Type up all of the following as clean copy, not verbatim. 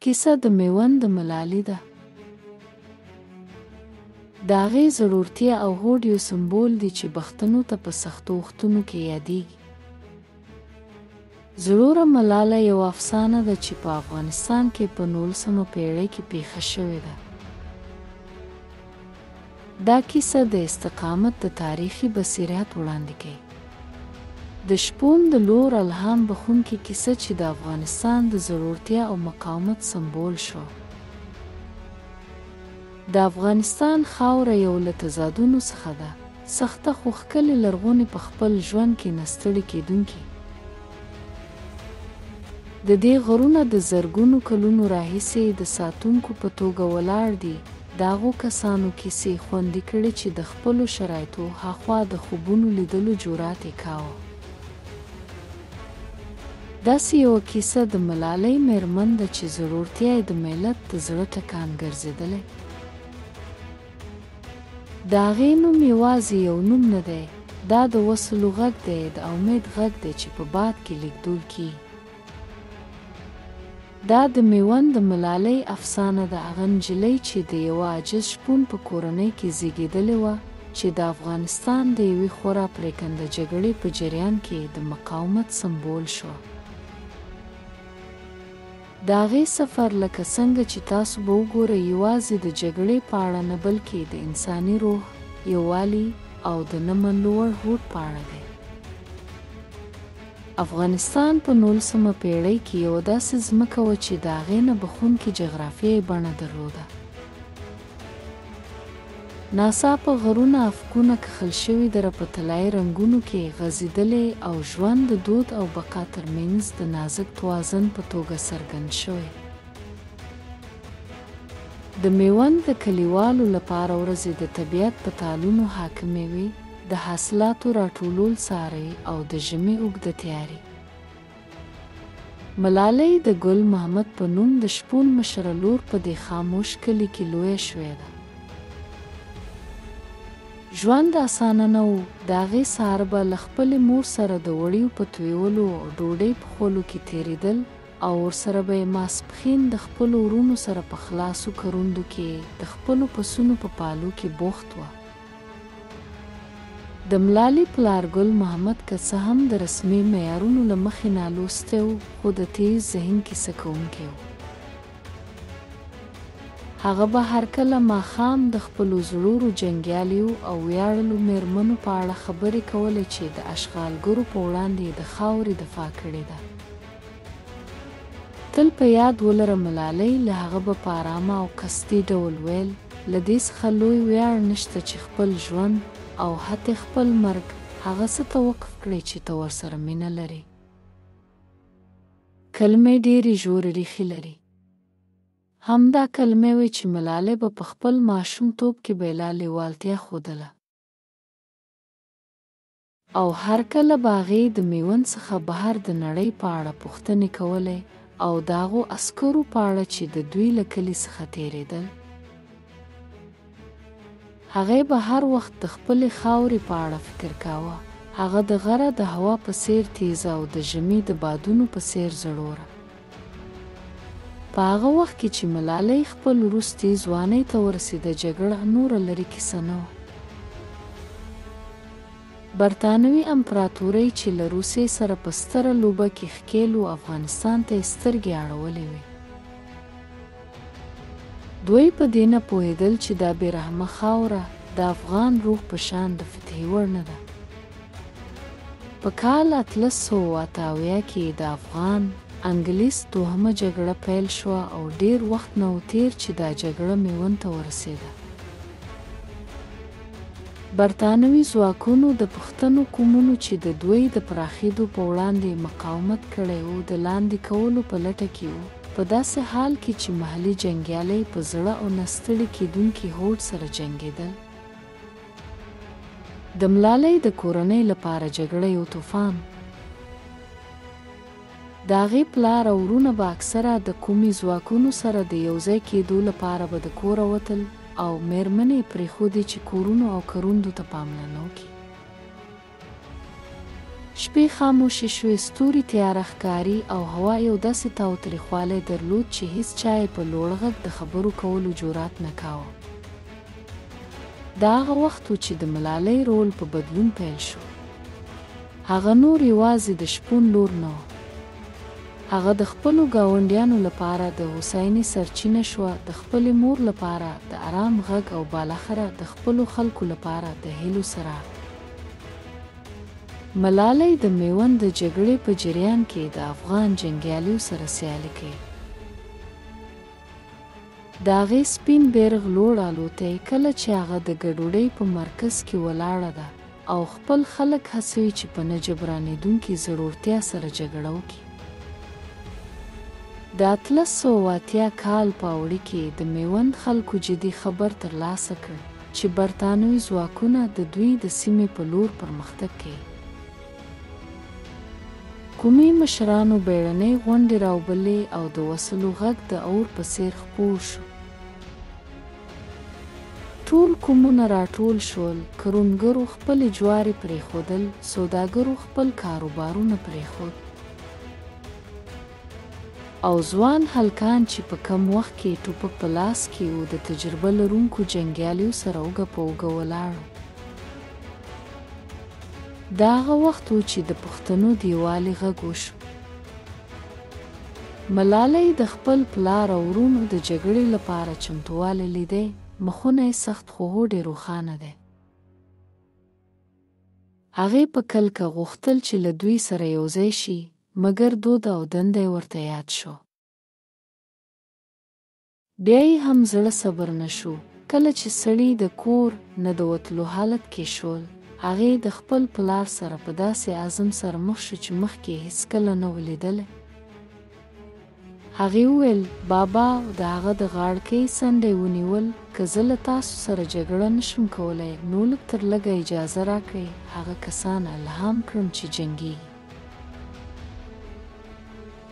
کیسه د میوند د ملالۍ ده. د هغې زړورتیا او هوډ یو سمبول دی چې پښتنو ته په سختو وختونو کې یادېږي. زړوره ملاله یو افسانه ده چې په افغانستان کې په 19مه پېړۍ کې پیښه شوې ده. دا کیسه د استقامت د تاریخي بصیرت وړاندې کوي. د شپون د لور الهام بخښونکې کیسه چې د افغانستان د زړورتیا او مقاومت سمبول شو. د افغانستان خاوره یو له تضادونو څخه ده، سخته خو ښکلې لرغونې، په خپل ژوند کې نه ستړې کېدونکې. د دې غرونه د زرګونو کلونو راهیسې د ساتونکو په توګه ولاړ دي. د هغو کسانو کیسې خوندي کړي چې د خپلو شرایطو هاخوا د خوبونو لیدلو جرأت یې کاوه. داسې یوه کیسه د ملالۍ میرمن ده چې زړورتیا یې د ملت د زړه ټکان ګرځېدلی. د هغې نوم یوازې یو نوم نه دی، دا د وسلو غږ دی، د امید غږ دی چې په باد کې لیږدول کېږي. دا د میوند د ملالۍ افسانه د هغه نجلۍ چې د یوه عاجز شپون په کورنۍ کې زیږېدلې وه، چې د افغانستان د یوې خورا پرېکنده جګړې په جریان کې د مقاومت سمبول شوه. د هغې سفر لکه څنګه چې تاسو به وګورئ یوازې د جګړې په اړه نه، بلکې د انساني روح، یووالي او د نه منلو وړ هوډ په اړه دی. افغانستان په 19مه پېړۍ کې یو داسې ځمکه وه چې د هغې نه بخښونکې جغرافیایي بڼه درلوده. ناڅاپه غرونه افقونه کښل شوي دره په طلایي رنګونو کې غځېدلې او ژوند د دود او بقا ترمنځ د نازک توازن په توګه څرګند شوی. د میوند د کلیوالو لپاره ورځې د طبیعت په تالونو حاکمې وې، د حاصلاتو راټولول، څاري او د ژمي اوږده تیاري. ملالۍ د ګل محمد په نوم د شپون مشره لور په دې خاموش کلي کې لویه شوې ده. ژوند اسانه نه و. د هغې سهار به له خپلې مور سره د وړیو په تویولو او ډوډۍ پخولو کې تېرېدل، او ورسره به یې ماسپښین د خپلو وروڼو سره په خلاصو کروندو کې د خپلو پسونو په پالو کې بوخت وه. د ملالۍ پلار ګل محمد که څه هم د رسمي معیارونو له مخې نالوستی و، خو د تیز ذهن کیسه کوونکی و. هغه به هر کله ماښام د خپلو زړورو جنګیالیو او ویاړلو میرمنو په اړه خبرې کولې چې د اشغالګرو په وړاندې د خاورې دفاع کړې ده. تل په یاد ولره ملالۍ له هغه به په ارامه او قصدي ډول ویل، له دې څخه لوی ویاړ نشته چې خپل ژوند او حتی خپل مرګ هغه څه ته وقف کړې چې ته ورسره مینه لرې. کلمې ډېرې ژورې ریښې لري. همدا کلمې وې چې ملالۍ به په خپل ماشومتوب کې بېله لېوالتیا ښودله، او هر کله به هغې د میوند څخه بهر د نړۍ په اړه پوښتنې کولې او د هغو عسکرو په اړه چې د دوی له کلي څخه تېرېدل. هغې به هر وخت د خپلې خاورې په اړه فکر کاوه، هغه د غره د هوا په څېر تیزه او د ژمي د بادونو په څېر زړوره. په هغه وخت کې چې ملالۍ خپل وروستي ځوانۍ ته ورسېده، جګړه نوره لرې کیسه نه وه. برطانوي امپراتورۍ چې له روسیې سره په ستره لوبه کې ښکېل و، افغانستان ته یې سترګې اړولې وې. دوی په دې نه پوهېدل چې دا بېرحمه خاوره د افغان روح په شان د فتحې وړ نه ده. په کال 1888 کې د افغان انګلیس دوهمه جګړه پیل شوه، او ډېر وخت نه و تېر چې دا جګړه میوند ته ورسېده. برطانوي ځواکونو د پښتنو قومونو چې د دوی د پراخېدو په وړاندې مقاومت کړی و د لاندې کولو په لټه کې و، په داسې حال کې چې محلي جنګیالي په زړه او نه ستړي کېدونکي هوډ سره جنګېدل. د ملالۍ د کورنۍ لپاره جګړه یو طوفان. د هغې پلار او وروڼه به اکثره د قومي ځواکونو سره د یوځای کېدو لپاره به د کوره وتل، او میرمنې یې پرېښودې چې کورونو او کروندو ته پاملرنه وکړي. شپې خاموشې شوې، ستوري تیاره ښکاري او هوا یو داسې تاوتریخوالی درلود چې هیڅ چا یې په لوړ غږ د خبرو کولو جرات نه کاوه. دا هغه وخت و چې د ملالۍ رول په بدلون پیل شو. هغه نور یوازې د شپون لور نه و. هغه د خپلو ګاونډیانو لپاره د هوساینې سرچینه شوه، د خپلې مور لپاره د آرام غږ او بالاخره د خپلو خلکو لپاره د هیلو څراغ. ملالۍ د میوند د جګړې په جریان کې د افغان جنګیالیو سره سیالي کوي. د هغې سپین بیرغ لوړ الوتی کله چې هغه د ګډوډۍ په مرکز کې ولاړه ده او خپل خلک هڅوي چې په نه جبرانېدونکې زړورتیا سره جګړه وکړي. د 1880 کال په اوړي کې د میوند خلکو جدي خبر ترلاسه کړ چې برتانوي ځواکونه د دوی د سیمې په لور پرمختګ کوي. قومي مشرانو بیړنۍ غونډې راوبلې او د وسلو غږ د اور په څېر خپور شو. ټول قومونه راټول شول، کروندګرو خپلې جوارې پرېښودل، سوداګرو خپل کاروبارونه پرېښود او ځوان هلکان چې په کم وخت کې ټوپک په لاس کې و د تجربه لرونکو جنګیالیو سره اوږه په اوږه ولاړو. دا هغه وخت و چې د پښتنو د یووالي غږ وشو. ملالۍ د خپل پلار او وروڼو د جګړې لپاره چمتووالی لیدی، مخونه یې سخت خو ډېر روښانه دی. هغې په کلکه غوښتل چې له دوی سره یوځای شي، مګر دود او دنده یې ورته یاد شو. بیا یې هم زړه صبر نه شو. کله چې سړي د کور نه د وتلو حالت کې شول، هغې د خپل پلار سره په داسې عزم سره مخ شو چې مخکې یې هېڅکله نه و لیدلی. هغې وویل: بابا، د هغه د غاړکۍ څنډه یې ونیول، که زه له تاسو سره جګړه نشم کولی نو لږ تر لږه اجازه راکړئ هغه کسان الهام کړم چې جنګېږي.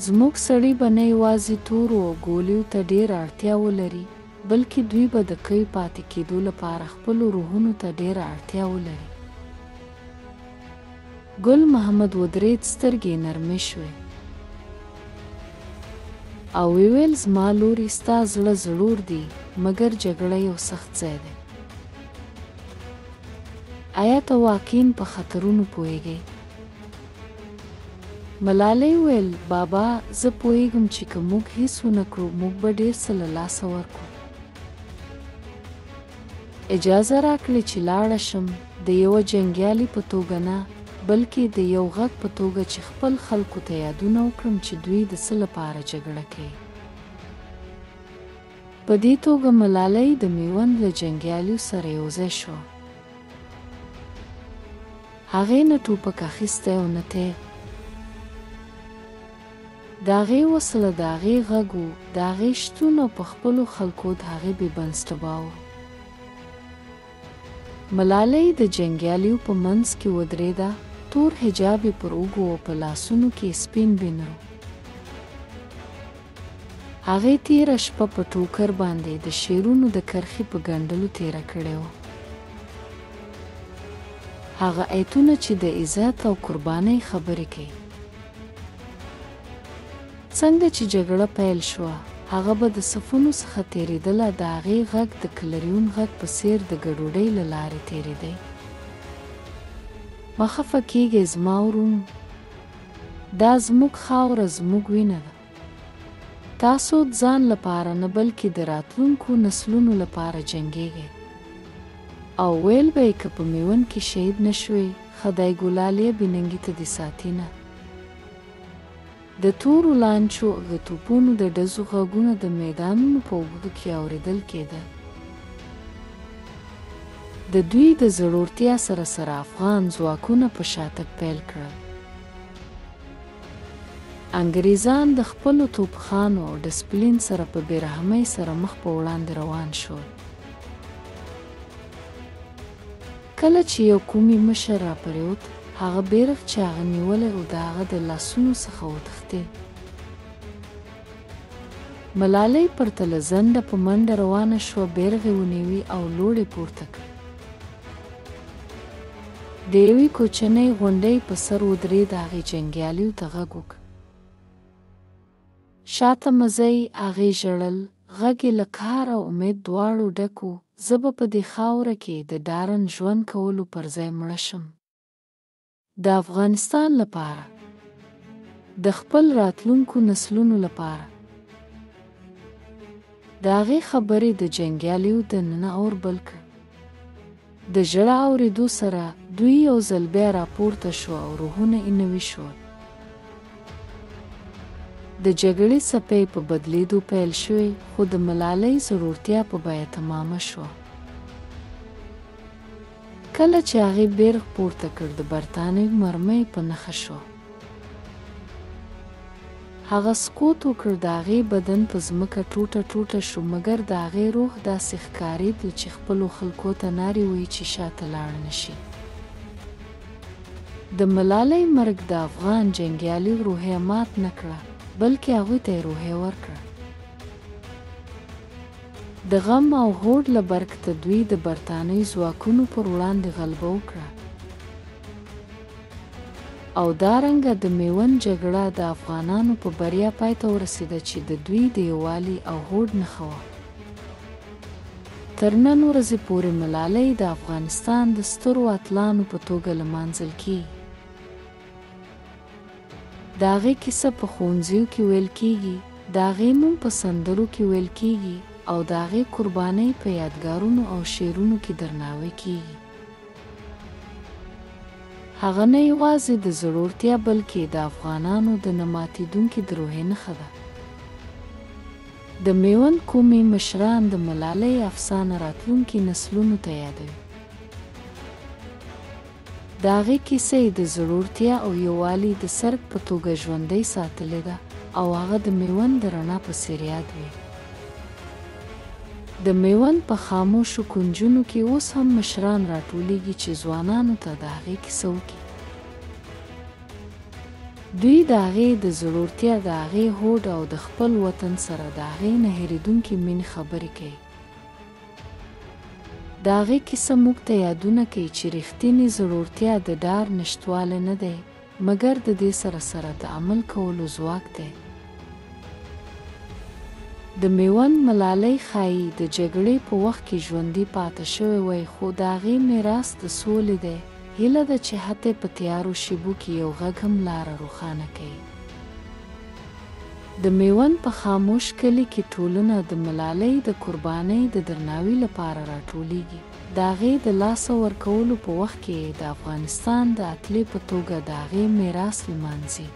زموږ سړي به نه یوازې تورو او ګولیو ته ډېره اړتیا ولري، بلکې دوی به د قوي پاتې کېدو لپاره خپلو روحونو ته ډېره اړتیا ولري. ګل محمد ودرېد، سترګې یې نرمې شوې او ویل: زما لورې، ستا زړه زړور دی، مګر جګړه یو سخت ځای دی. آیا ته واقعاً په خطرونو پوهېږې؟ ملالۍ وویل: بابا، زه پوهېږم چې که موږ هېڅ ونه کړو موږ به ډېر څه له لاسه ورکړو. اجازه راکړئ چې لاړه شم، د یوه جنګیالي په توګه نه، بلکې د یو غږ په توګه چې خپل خلکو ته یادونه وکړم چې دوی د څه لپاره جګړه کوي. په دې توګه ملالۍ د میوند له جنګیالیو سره یوځای شوه. هغې نه ټوپک اخیستی او نه تیغ. د هغې وسله د هغې غږ و، د هغې شتون او په خپلو خلکو د هغې بې بنسټه و. ملالۍ د جنګیالیو په منځ کې ودرېده، تور حجاب یې پر اوږو او په لاسونو کې سپین بنر. هغې تېره شپه په ټوکر باندې د شعرونو د کرښې په ګنډلو تېره کړې وه. هغه ایتونه چې د عزت او قربانۍ خبرې کوي. څنګه چې جګړه پیل شوه، هغه به د صفونو څخه تېرېدله، د هغې غږ د کلریون غږ په څېر د ګډوډۍ له لارې تېرېدی. مه خفه کېږئ زما ورونو، دا زموږ خاوره، زموږ وینه ده. تاسو د ځان لپاره نه بلکې د راتلونکو نسلونو لپاره جنګېږئ. او ویل به یې: که په میوند کې شهید نه شوې، خدای ګلالۍ بېننګي ته دې ساتي نه. د تورو لانجو او د توپونو د ډزو غږونه د میدانونو په اوږدو کې اورېدل کېده. د دوی د زړورتیا سره سره افغان ځواکونه په شاتګ پیل کړل. انګریزان د خپلو توپخانو او ډسپلین سره په بېرحمۍ سره مخ په وړاندې روان شول. کله چې یو قومي مشر راپرېوت، هغه بیرغ چې هغه نیولی و د هغه د لاسونو څخه وتښتېد. ملالۍ پرته له ځنډه په منډه روانه شوه، بیرغ یې ونیوي او لوړ یې پورته کړ. د یوې کوچنۍ غونډۍ په سر ودرېد. هغې جنګیالیو ته غږ وکړ. شاته مزئ. هغې ژړل. غږ یې له کار او امید دواړو ډک و. زه به په دې خاوره کې د ډارن ژوند کولو پر ځای مړه شم. د افغانستان لپاره. د خپل راتلونکو نسلونو لپاره. د هغې خبرې د جنګیالیو دننه اور بل کړ. د ژړا اورېدو سره دوی یو ځل بیا راپورته شوه او روحونه یې نوي شول. د جګړې څپې په بدلېدو پیل شوې، خو د ملالۍ زړورتیا په بیه تمامه شوه. کله چې هغې بیرغ پورته کړ، د برټانوي مرمۍ په نښه شوه. هغه سقوط وکړ. د هغې بدن په ځمکه ټوټه ټوټه شو، مګر د هغې روح داسې ښکارېد چې خپلو خلکو ته نارې وهي چې شاته لاړ نه شي. د ملالۍ مرګ د افغان جنګیالیو روحیه مات نه کړه، بلکې هغوی ته یې روحیه ورکړه. د غم او هوډ له برکته دوی د برټانوي ځواکونو پر وړاندې غلبه وکړه. او دارنګه د میوند جګړه د افغانانو په بریا پای ته ورسېده چې د دوی د یووالي او هوډ نښه وه. تر نن ورځې پورې ملالۍ د افغانستان د سترو اتلانو په توګه لمانځل کېږي. د هغې کیسه په ښوونځیو کې ویل کېږي، د هغې نوم په سندرو کې ویل کېږي، او د هغې قربانۍ په یادګارونو او شعرونو کې درناوی کېږي. هغه نه یوازې د زړورتیا بلکې د افغانانو د نه ماتېدونکې د روحیې نښه ده. د میوند قومي مشران د ملالۍ افسانه راتلونکي نسلونو ته یادوي. د هغې کیسه یې د زړورتیا او یووالي د سرک په توګه ژوندۍ ساتلې ده، او هغه د میوند د رڼا په څېر یاد وي. د میوند په خاموشو کونجونو کې اوس هم مشران راټولېږي چې ځوانانو ته د هغې کیسه وکړي. دوی د هغې د زړورتیا، د هغې هوډ او د خپل وطن سره د هغې نه هېرېدونکې مینې خبرې کوي. د هغې کیسه موږ ته یادونه کوي چې رښتینې زړورتیا د ډار نشتوالی نه دی، مګر د دې سره د عمل کولو ځواک دی. د میوند ملالۍ ښایي د جګړې په وخت کې ژوندي پاتې شوې وای، خو د هغې میراث د سولې دی. هیله ده چې حتی په تیارو شیبو کې یو غږ هم لاره روښانه کوي. د میوند په خاموش کلي کې ټولنه د ملالۍ د قربانۍ د درناوي لپاره راټولېږي. د هغې د لاسه ورکولو په وخت کې د افغانستان د اتلې په توګه د هغې میراث لمانځي.